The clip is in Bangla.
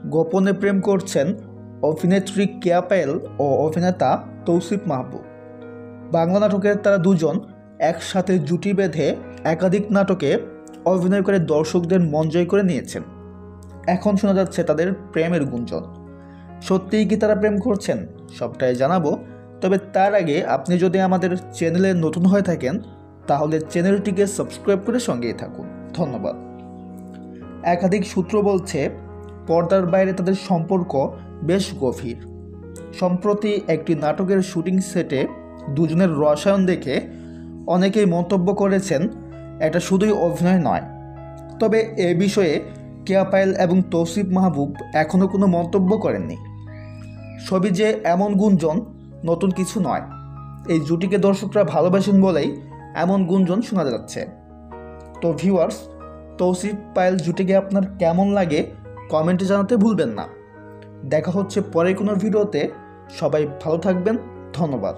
গোপনে প্রেম করছেন অভিনেত্রী কেয়া পায়েল ও অভিনেতা তৌসিফ মাহবুব। বাংলা নাটকের তারা দুজন একসাথে জুটি বেঁধে একাধিক নাটকে অভিনয় করে দর্শকদের মন জয় করে নিয়েছেন। এখন শোনা যাচ্ছে তাদের প্রেমের গুঞ্জন। সত্যিই কি তারা প্রেম করছেন? সবটাই জানাবো। তবে তার আগে আপনি যদি আমাদের চ্যানেলে নতুন হয়ে থাকেন তাহলে চ্যানেলটিকে সাবস্ক্রাইব করে সঙ্গেই থাকুন। ধন্যবাদ। একাধিক সূত্র বলছে পর্দার বাইরে তাদের সম্পর্ক বেশ গভীর। সম্প্রতি একটি নাটকের শুটিং সেটে দুজনের রসায়ন দেখে অনেকেই মন্তব্য করেছেন এটা শুধুই অভিনয় নয়। তবে এ বিষয়ে কেয়া পায়েল এবং তৌসিফ মাহবুব এখনও কোনো মন্তব্য করেননি। সবই যে এমন গুঞ্জন নতুন কিছু নয়, এই জুটিকে দর্শকরা ভালোবাসেন বলেই এমন গুঞ্জন শোনা যাচ্ছে। তো ভিউয়ার্স, তৌসিফ পায়েল জুটিকে আপনার কেমন লাগে কমেন্টে জানাতে ভুলবেন না। দেখা হচ্ছে পরের কোনো ভিডিওতে। সবাই ভালো থাকবেন। ধন্যবাদ।